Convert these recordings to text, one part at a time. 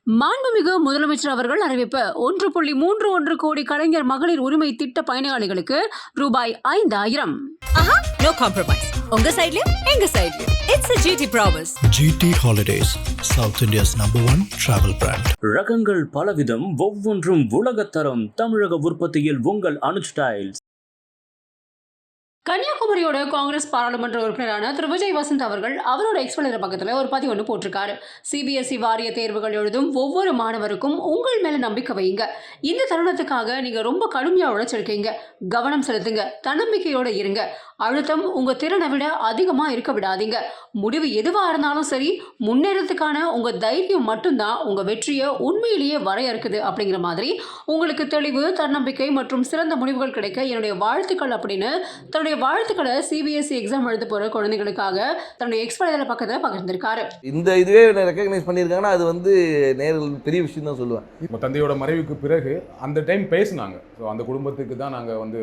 மாண்புமிகு முதலமைச்சர் அவர்கள் அறிவிப்பு 1.31 கோடி கலைஞர் மகளிர் உரிமை திட்ட பயனாளிகளுக்கு ரூபாய் 5000. No compromise. உங்க சைடுலயும் எங்க சைடுலயும். It's a GT promise. GT Holidays, South India's #1 travel brand. ரகங்கள் பலவிதம், ஒவ்வொன்றும் உலகத்தரம். தமிழக உற்பத்தியில் உங்கள் அனுஜ் ஸ்டைல்ஸ். கன்னியாகுமரியோட காங்கிரஸ் பாராளுமன்ற உறுப்பினரான திரு விஜய் வசந்த் அவர்கள் அவரோட எக்ஸ்பிளர் பக்கத்தில் ஒரு பதிவு ஒன்று போட்டிருக்காரு. சிபிஎஸ்இ வாரிய தேர்வுகள் எழுதும் ஒவ்வொரு மாணவருக்கும் உங்கள் மேல நம்பிக்கை வையுங்க. இந்த தருணத்துக்காக நீங்க ரொம்ப கடுமையா உழைச்சிருக்கீங்க. கவனம் செலுத்துங்க, தன்னம்பிக்கையோட இருங்க. அழுத்தம் உங்க திறனை விட அதிகமா இருக்க விடாதீங்க. முடிவு எதுவா இருந்தாலும் சரி, முன்னேறதுக்கான உங்க தைரியம் மட்டும்தான் உங்க வெற்றியை உண்மையிலேயே வரையறுக்குது அப்படிங்கிற மாதிரி உங்களுக்கு தெளிவு, தன்னம்பிக்கை மற்றும் சிறந்த முடிவுகள் கிடைக்க என்னுடைய வாழ்த்துக்கள் அப்படின்னு தன்னுடைய வாழ்த்துக்களை சிபிஎஸ்இ எக்ஸாம் எழுத போற குழந்தைகளுக்காக தன்னுடைய எக்ஸ்பிளர் பக்கத்தில் பகிர்ந்திருக்காரு. இந்த இதுவே ரெகக்னைஸ் பண்ணியிருக்காங்கன்னா அது வந்து நேரில் பெரிய விஷயம் தான் சொல்லுவேன். இப்போ தந்தையோட மறைவுக்கு பிறகு அந்த டைம் பேசினாங்க. ஸோ அந்த குடும்பத்துக்கு தான் நாங்கள் வந்து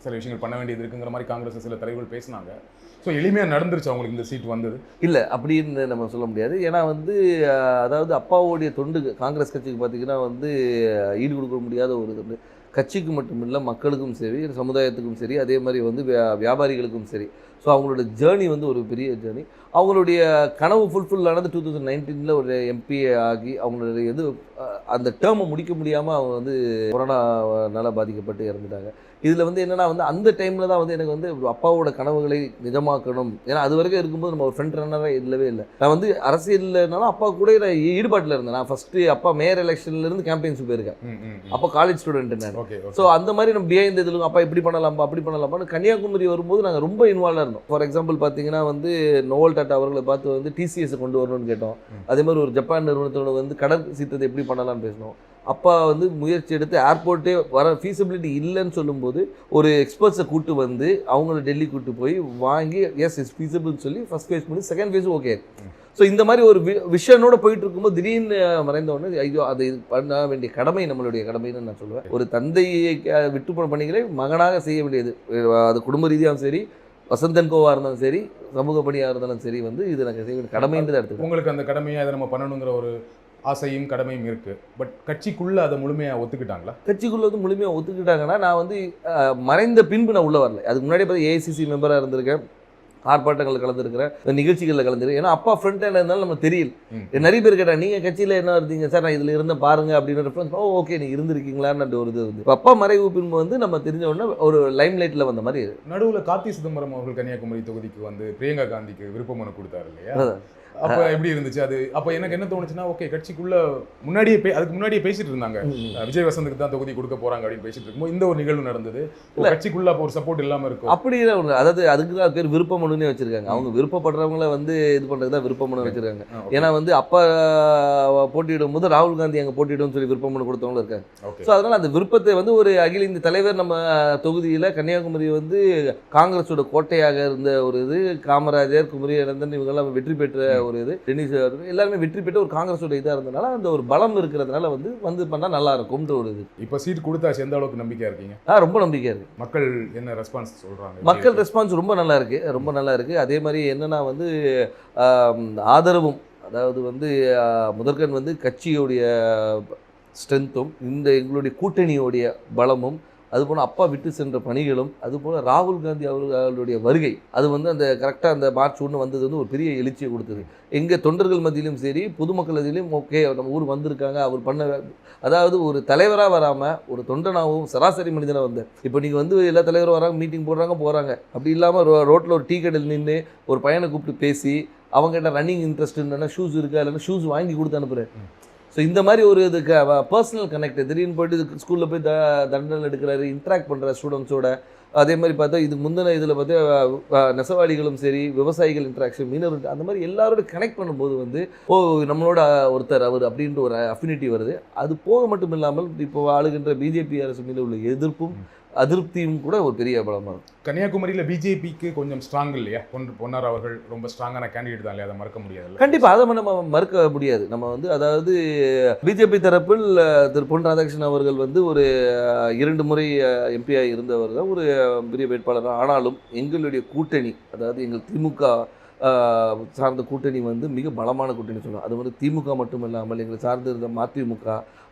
சில விஷயங்கள் பண்ண வேண்டியது இருக்குங்கிற மாதிரி காங்கிரஸ் சில தலைவர்கள் பேசினாங்க. ஸோ எளிமையாக நடந்துருச்சு அவங்களுக்கு இந்த சீட் வந்தது? இல்லை அப்படின்னு நம்ம சொல்ல முடியாது. ஏன்னா வந்து அதாவது அப்பாவோடைய தொண்டு காங்கிரஸ் கட்சிக்கு பார்த்திங்கன்னா வந்து ஈடு கொடுக்க முடியாத ஒரு தொண்டு. கட்சிக்கு மட்டும் இல்லை, மக்களுக்கும் சரி, சமுதாயத்துக்கும் சரி, அதே மாதிரி வந்து வியாபாரிகளுக்கும் சரி. ஸோ அவங்களோட ஜேர்னி வந்து ஒரு பெரிய ஜேர்னி. அவங்களுடைய கனவு ஃபுல்ஃபில் ஆனது 2019 ஒரு எம்பி ஆகி அவங்களுடைய அந்த டேர்மை முடிக்க முடியாமல் அவங்க வந்து கொரோனாவால் பாதிக்கப்பட்டு இறந்துட்டாங்க. இதில் வந்து என்னென்னா வந்து அந்த டைமில் தான் வந்து எனக்கு வந்து அப்பாவோட கனவுகளை நிஜமாக்கணும். ஏன்னா அது வரைக்கும் இருக்கும்போது நம்ம ஒரு ஃப்ரண்ட் ரன்னராக இல்லவே இல்லை. நான் வந்து அரசியல்னாலும் அப்பா கூட நான் ஈடுபாட்டில் இருந்தேன். நான் ஃபஸ்ட்டு அப்பா மேயர் எலெக்ஷன்லேருந்து கேம்பெயின்ஸ் போயிருக்கேன். அப்போ காலேஜ் ஸ்டூடெண்ட் நான். ஸோ அந்த மாதிரி நம்ம பிஹைண்ட் இதில் அப்பா இப்படி பண்ணலாமா அப்படி பண்ணலாமான்னு கன்னியாகுமரி வரும்போது நாங்கள் ரொம்ப இன்வால்வாக இருந்தோம். ஃபார் எக்ஸாம்பிள் பார்த்தீங்கன்னா வந்து நோவல் டாட்டா அவர்களை பார்த்து வந்து டிசிஎஸை கொண்டு வரணும்னு கேட்டோம். அதே மாதிரி ஒரு ஜப்பான் நிறுவனத்தோட வந்து கடல் சீற்றத்தை எப்படி பண்ணலாம்னு பேசினோம். அப்பா வந்து முயற்சி எடுத்து ஏர்போர்ட்டே வர ஃபீஸிபிலிட்டி இல்லைன்னு சொல்லும்போது ஒரு எக்ஸ்பர்ட்ஸை கூட்டு வந்து அவங்கள டெல்லி கூட்டு போய் வாங்கி எஸ் இஸ் ஃபீஸிபிள்னு சொல்லி ஃபஸ்ட் ஃபேஸ் பண்ணி செகண்ட் ஃபேஸும் ஓகே. ஸோ இந்த மாதிரி ஒரு விஷனோட போயிட்டு இருக்கும்போது திடீர்னு மறைந்த உடனே ஐயோ அது பண்ண வேண்டிய கடமை நம்மளுடைய கடமைன்னு நான் சொல்லுவேன். ஒரு தந்தையை விட்டு போன பணிகளை மகனாக செய்ய வேண்டியது. அது குடும்ப ரீதியாகவும் சரி, வசந்தன் கோவாக இருந்தாலும் சரி, சமூக பணியாக இருந்தாலும் சரி, வந்து இது நாங்கள் செய்ய வேண்டிய கடமைன்றது எடுத்து உங்களுக்கு அந்த கடமையை அதை நம்ம பண்ணணுங்கிற ஒரு ஆசையும் கடமையும் இருக்குது. பட் கட்சிக்குள்ளே அதை முழுமையாக ஒத்துக்கிட்டாங்களா? கட்சிக்குள்ளே வந்து முழுமையாக ஒத்துக்கிட்டாங்கன்னா நான் வந்து மறைந்த பின்பு நான் உள்ளே வரல. அதுக்கு முன்னாடி பார்த்து ஏஐசிசி மெம்பராக இருந்திருக்கேன், ஆர்ப்பாட்டங்களில் கலந்துருக்கிறேன், நிகழ்ச்சிகளில் கலந்துருக்கேன். ஏன்னா அப்பா ஃப்ரண்ட் ஹேண்ட் இருந்தாலும் நம்ம தெரியல. நிறைய பேர் கேட்டாங்க நீங்கள் கட்சியில் என்ன இருந்தீங்க சார், நான் இதில் இருந்த பாருங்க அப்படின்னு ரெஃபரன்ஸ். ஓகே நீ இருந்திருக்கீங்களான்னு ஒரு இது வந்து இப்போ அப்பா மறைவு பின்பு வந்து நம்ம தெரிஞ்ச உடனே ஒரு லைம் லைட்டில் வந்த மாதிரி. நடுவில் கார்த்தி சிதம்பரம் அவர்கள் கன்னியாகுமரி தொகுதிக்கு வந்து பிரியங்கா காந்திக்கு விருப்ப மனு கொடுத்தாரு இல்லையா? அப்போ எப்படி இருந்துச்சு அது? அப்போ எனக்கு என்ன தோணுச்சுன்னா, ஓகே கட்சிக்குள்ள முன்னாடியே அதுக்கு முன்னாடியே பேசிட்டு இருந்தாங்க, விஜய் வசந்துக்கு தான் தொகுதி கொடுக்க போறாங்க அப்படின்னு பேசிட்டு இருக்கும்போது இந்த ஒரு நிகழ்வு நடந்தது. கட்சிக்குள்ள அப்போ ஒரு சப்போர்ட் இல்லாமல் இருக்கும். அப்படி ஒன்று, அதாவது அதுக்கு தான் பேர் விருப்ப மனுன்னே வச்சிருக்காங்க. அவங்க விருப்பப்படுறவங்கள வந்து இது பண்ணுறது தான் விருப்ப மனு வச்சிருக்காங்க. ஏன்னா வந்து அப்பா போட்டியிடும் போது ராகுல் காந்தி அங்கே போட்டியிடும் சொல்லி விருப்ப மனு கொடுத்தவங்களும் இருக்காங்க. ஸோ அதனால் அந்த விருப்பத்தை வந்து ஒரு அகில இந்திய தலைவர் நம்ம தொகுதியில் கன்னியாகுமரி வந்து காங்கிரஸோட கோட்டையாக இருந்த ஒரு இது, காமராஜர், குமரியநந்தன் இவங்கெல்லாம் வெற்றி பெற்ற ஒரு இது, டென்னிஸ் எல்லாருமே வெற்றி பெற்று ஒரு காங்கிரஸோட இதாக இருந்தனால அந்த ஒரு பலம் இருக்கிறதுனால வந்து பண்ணால் நல்லா இருக்கும்ன்ற ஒரு இது. இப்போ சீட் கொடுத்தாச்சு, எந்த அளவுக்கு நம்பிக்கையாக இருக்கீங்க? ரொம்ப நம்பிக்கையாக இருக்குது. மக்கள் என்ன ரெஸ்பான்ஸ் சொல்கிறாங்க? மக்கள் ரெஸ்பான்ஸ் ரொம்ப நல்லா இருக்குது, ரொம்ப நல்லா இருக்குது. அதே மாதிரி என்னென்னா வந்து ஆதரவும், அதாவது வந்து முதற்கண் வந்து கட்சியோடைய ஸ்ட்ரென்த்தும் இந்த எங்களுடைய கூட்டணியோடைய பலமும், அதுபோல் அப்பா விட்டு சென்ற பணிகளும், அதுபோல் ராகுல் காந்தி அவர்களுடைய வருகை, அது வந்து அந்த கரெக்டாக அந்த மார்ச் 1 வந்தது வந்து ஒரு பெரிய எழுச்சியை கொடுத்தது. எங்கள் தொண்டர்கள் மத்தியிலும் சரி, பொதுமக்கள் மத்தியிலும் ஓகே நம்ம ஊர் வந்திருக்காங்க, அவர் பண்ண, அதாவது ஒரு தலைவராக வராமல் ஒரு தொண்டனாகவும் சராசரி மனிதனாக வந்தார். இப்போ நீங்கள் வந்து எல்லா தலைவரும் வராங்க, மீட்டிங் போகிறாங்க, அப்படி இல்லாமல் ரோட்டில் ஒரு டீ கடையில் நின்று ஒரு பையனை கூப்பிட்டு பேசி அவங்ககிட்ட ரன்னிங் இன்ட்ரெஸ்ட் இல்லைன்னா ஷூஸ் இருக்கா, இல்லைன்னா ஷூஸ் வாங்கி கொடுத்து அனுப்புகிறேன். ஸோ இந்த மாதிரி ஒரு இதுக்கு பர்சனல் கனெக்ட், திடீர்னு போய்ட்டு ஸ்கூலில் போய் தண்டல் எடுக்கிறாரு, இன்ட்ராக்ட் பண்ணுற ஸ்டூடெண்ட்ஸோட. அதே மாதிரி பார்த்தா இது முந்தின இதில் பார்த்தா நெசவாளிகளும் சரி, விவசாயிகள் இன்ட்ராக்ஷன், மீனவர், அந்த மாதிரி எல்லாரோட கனெக்ட் பண்ணும்போது வந்து நம்மளோட ஒருத்தர் அவர் அப்படின்ற ஒரு அஃபினிட்டி வருது. அது போக மட்டும் இல்லாமல் இப்போ ஆளுகின்ற பிஜேபி அரசு மீது உள்ள எதிர்ப்பும் அதிருப்தியும் கூட ஒரு பெரிய பலமாக இருக்கும். கன்னியாகுமரியில் பிஜேபிக்கு கொஞ்சம் ஸ்ட்ராங் இல்லையா? பொன்னார் அவர்கள் ரொம்ப ஸ்ட்ராங்கான கேண்டிடேட் தான் இல்லையா? அதை மறக்க முடியாது. கண்டிப்பாக அதை நம்ம மறுக்க முடியாது. நம்ம வந்து அதாவது பிஜேபி தரப்பில் திரு பொன் ராதாகிருஷ்ணன் அவர்கள் வந்து ஒரு 2 முறை எம்பியாக இருந்தவர் தான், ஒரு பெரிய வேட்பாளர். ஆனாலும் எங்களுடைய கூட்டணி, அதாவது எங்கள் திமுக சார்ந்த கூட்டணி வந்து மிக பலமான கூட்டணி சொல்லலாம். அது வந்து திமுக மட்டும் இல்லாமல் எங்களை சார்ந்து இருந்த மதிமுக,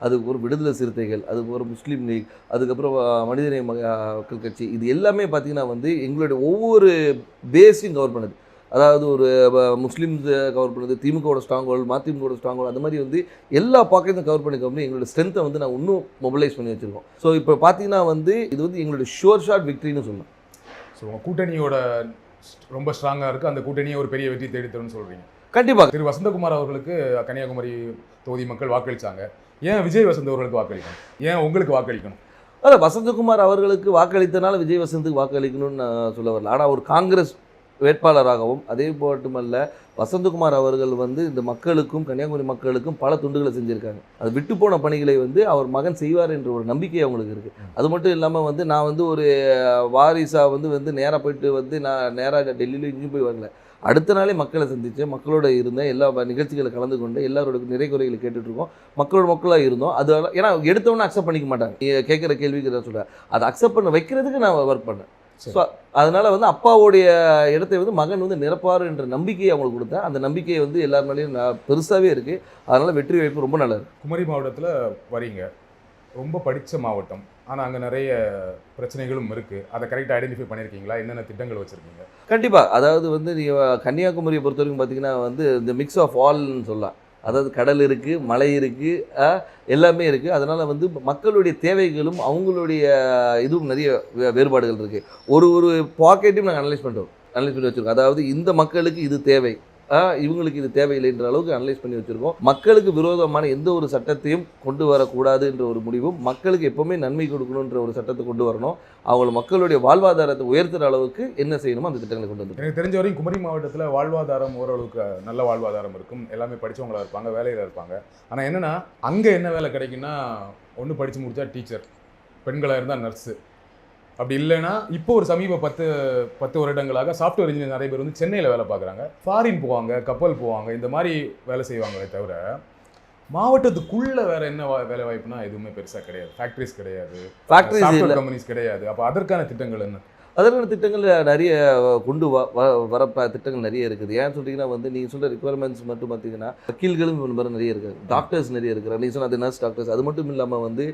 அதுக்கு ஒரு விடுதலை சிறுத்தைகள், அதுக்கு ஒரு முஸ்லீம் லீக், அதுக்கப்புறம் மனிதநேய மக்கள் கட்சி, இது எல்லாமே பார்த்திங்கன்னா வந்து எங்களுடைய ஒவ்வொரு பேஸையும் கவர் பண்ணுது. அதாவது ஒரு முஸ்லீம்ஸ் கவர் பண்ணுது, திமுகவோட ஸ்ட்ராங் ஹோல்டு, மதிமுகவோட ஸ்ட்ராங் ஹோல்டு, அந்த மாதிரி வந்து எல்லா பாக்கெட்டும் கவர் பண்ணி எங்களோட ஸ்ட்ரென்த்தை வந்து நான் இன்னும் மொபிலைஸ் பண்ணி வச்சுருக்கோம். ஸோ இப்போ பார்த்தீங்கன்னா வந்து இது வந்து எங்களுடைய ஷுவர் ஷாட் விக்ட்ரின்னு சொல்லலாம். ஸோ உங்கள் கூட்டணியோட ரொம்ப ஸ்ட்ராங்காக இருக்குது, அந்த கூட்டணியை ஒரு பெரிய வெற்றி தேடித்தரும்னு சொல்கிறீங்க. கண்டிப்பாக திரு வசந்தகுமார் அவர்களுக்கு கன்னியாகுமரி தொகுதி மக்கள் வாக்களித்தாங்க. ஏன் விஜய் வசந்த் அவர்களுக்கு வாக்களிக்கணும்? ஏன் உங்களுக்கு வாக்களிக்கணும்? அதான் வசந்தகுமார் அவர்களுக்கு வாக்களித்தனால விஜய் வசந்துக்கு வாக்களிக்கணும்னு நான் சொல்ல வரல. ஆனால் ஒரு காங்கிரஸ் வேட்பாளராகவும் அதே மட்டுமல்ல வசந்தகுமார் அவர்கள் வந்து இந்த மக்களுக்கும் கன்னியாகுமரி மக்களுக்கும் பல துண்டுகளை செஞ்சுருக்காங்க. அது விட்டு போன பணிகளை வந்து அவர் மகன் செய்வார் என்ற ஒரு நம்பிக்கை அவங்களுக்கு இருக்குது. அது மட்டும் இல்லாமல் வந்து நான் வந்து ஒரு வாரிசாக வந்து நேராக போயிட்டு வந்து நான் நேராக டெல்லியில் இங்கேயும் போய் வரல. அடுத்த நாளே மக்களை சந்தித்தேன், மக்களோட இருந்தேன், எல்லா நிகழ்ச்சிகளை கலந்து கொண்டு எல்லாரோட நிறை குறைகளை கேட்டுட்ருக்கோம், மக்களாக இருந்தோம். அது ஏன்னா எடுத்தவொன்னே அக்செப்ட் பண்ணிக்க மாட்டாங்க. கேட்குற கேள்விக்கு தான் சொல்கிறேன், அதை அக்செப்ட் பண்ண வைக்கிறதுக்கு நான் ஒர்க் பண்ணேன். ஸோ அதனால் வந்து அப்பாவுடைய இடத்தை வந்து மகன் வந்து நிரப்பார் என்ற நம்பிக்கையை அவங்களுக்கு கொடுத்தேன். அந்த நம்பிக்கையை வந்து எல்லார் மேலேயும் பெருசாகவே இருக்குது. அதனால் வெற்றி வாய்ப்பு ரொம்ப நல்லா இருக்குது. குமரி மாவட்டத்தில் வரீங்க, ரொம்ப படித்த மாவட்டம், ஆனால் அங்கே நிறைய பிரச்சனைகளும் இருக்குது. அதை கரெக்டாக ஐடென்டிஃபை பண்ணியிருக்கீங்களா? என்னென்ன திட்டங்கள் வச்சுருக்கீங்க? கண்டிப்பாக. அதாவது வந்து நீங்கள் கன்னியாகுமரியை பொறுத்த வரைக்கும் பார்த்தீங்கன்னா வந்து இந்த மிக்ஸ் ஆஃப் ஆல்னு சொல்லலாம். அதாவது கடல் இருக்குது, மலை இருக்குது, எல்லாமே இருக்குது. அதனால் வந்து மக்களுடைய தேவைகளும் அவங்களுடைய இதுவும் நிறைய வேறுபாடுகள் இருக்குது. ஒரு பாக்கெட்டையும் நாங்கள் அனலைஸ் பண்ணி வச்சுருக்கோம். அதாவது இந்த மக்களுக்கு இது தேவை, இவங்களுக்கு இது தேவையில்லைன்ற அளவுக்கு அனலைஸ் பண்ணி வச்சுருக்கோம். மக்களுக்கு விரோதமான எந்த ஒரு சட்டத்தையும் கொண்டு வரக்கூடாது என்ற ஒரு முடிவும், மக்களுக்கு எப்போவுமே நன்மை கொடுக்கணுன்ற ஒரு சட்டத்தை கொண்டு வரணும். அவங்க மக்களுடைய வாழ்வாதாரத்தை உயர்த்துகிற அளவுக்கு என்ன செய்யணுமோ அந்த திட்டங்களை கொண்டு வந்து. எனக்கு தெரிஞ்ச வரைக்கும் குமரி மாவட்டத்தில் வாழ்வாதாரம் ஓரளவுக்கு நல்ல வாழ்வாதாரம் இருக்கும், எல்லாமே படித்தவங்களாக இருப்பாங்க, வேலையில் இருப்பாங்க. ஆனால் என்னென்னா அங்கே என்ன வேலை கிடைக்குன்னா, ஒன்று படித்து முடித்தா டீச்சர், பெண்களாக இருந்தால் நர்ஸு, அப்படி இல்லைன்னா இப்போ ஒரு சமீப 10 வருடங்களாக சாஃப்ட்வேர் இன்ஜினியர் நிறைய பேர் வந்து சென்னையில் வேலை பார்க்குறாங்க, ஃபாரின் போவாங்க, கப்பல் போவாங்க, இந்த மாதிரி வேலை செய்வாங்களே தவிர மாவட்டத்துக்குள்ளே வேறு என்ன வேலை வாய்ப்புனா எதுவுமே பெருசாக கிடையாது. ஃபேக்ட்ரிஸ் கிடையாது, சாஃப்ட்வேர் கம்பெனிஸ் கிடையாது. அப்போ அதற்கான திட்டங்கள் என்ன? அதற்கான திட்டங்கள் நிறைய கொண்டு வர திட்டங்கள் நிறைய இருக்குது. ஏன்னு சொல்லிங்கன்னா வந்து நீங்கள் சொல்கிற ரிக்குவயர்மெண்ட்ஸ் மட்டும் பார்த்தீங்கன்னா வக்கீல்களும் நிறைய இருக்குது, டாக்டர்ஸ் நிறைய இருக்கிறாங்க. நீங்கள் சொன்ன அது நர்ஸ் டாக்டர்ஸ். அது மட்டும் இல்லாமல் வந்து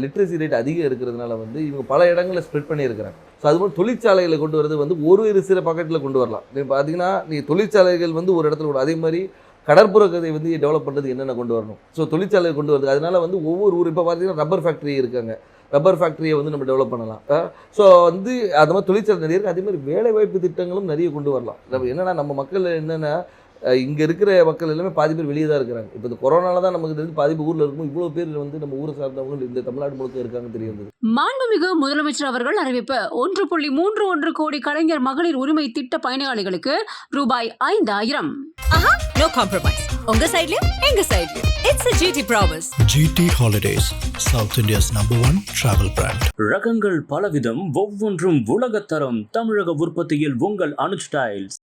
லிட்ரஸி ரேட் அதிகம் இருக்கிறதுனால வந்து இவங்க பல இடங்களில் ஸ்ப்ரெட் பண்ணியிருக்கிறாங்க. ஸோ அது மாதிரி தொழிற்சாலைகளை கொண்டு வரது வந்து ஒரு சில பாக்கெட்டில் கொண்டு வரலாம். நீங்கள் பார்த்தீங்கன்னா நீங்கள் தொழிற்சாலைகள் வந்து ஒரு இடத்துல கூட, அதே மாதிரி கடற்புற கதை வந்து டெவலப் பண்ணுறது என்னென்ன கொண்டு வரணும். ஸோ தொழிற்சாலை கொண்டு வருது. அதனால் வந்து ஒவ்வொரு ஊர் இப்போ பார்த்தீங்கன்னா ரப்பர் ஃபேக்ட்ரி இருக்காங்க, ரப்பர் ஃபேக்ட்ரியை வந்து நம்ம டெவலப் பண்ணலாம். ஸோ வந்து அது மாதிரி தொழிற்சாலை நிறைய இருக்குது. அதே மாதிரி வேலைவாய்ப்பு திட்டங்களும் நிறைய கொண்டு வரலாம். நம்ம என்னென்னா நம்ம மக்கள் என்னென்னா இங்கே இருக்கிற மக்கள் எல்லாமே பாதி பேர் வெளியே தான் இருக்கிறாங்க. இப்போ இந்த கொரோனால தான் நமக்கு தெரிஞ்சு பாதி பேர் ஊரில் இருக்கும், இவ்வளோ பேர் வந்து நம்ம ஊரை சார்ந்தவங்க இந்த தமிழ்நாடு முழுக்க இருக்காங்க தெரியுது. மாண்புமிகு முதலமைச்சர் அவர்கள் அறிவிப்பு 1.31 கோடி கலைஞர் மகளிர் உரிமை திட்ட பயனாளிகளுக்கு ரூபாய் 5000. No compromise. உங்க சைடுலயும் எங்க சைடுலயும். It's a GT promise. GT Holidays, South India's #1 travel brand. ரகங்கள் பலவிதம், ஒவ்வொன்றும் உலகத்தரம். தமிழக உற்பத்தியில் உங்கள் அனுஜ் டைல்ஸ்.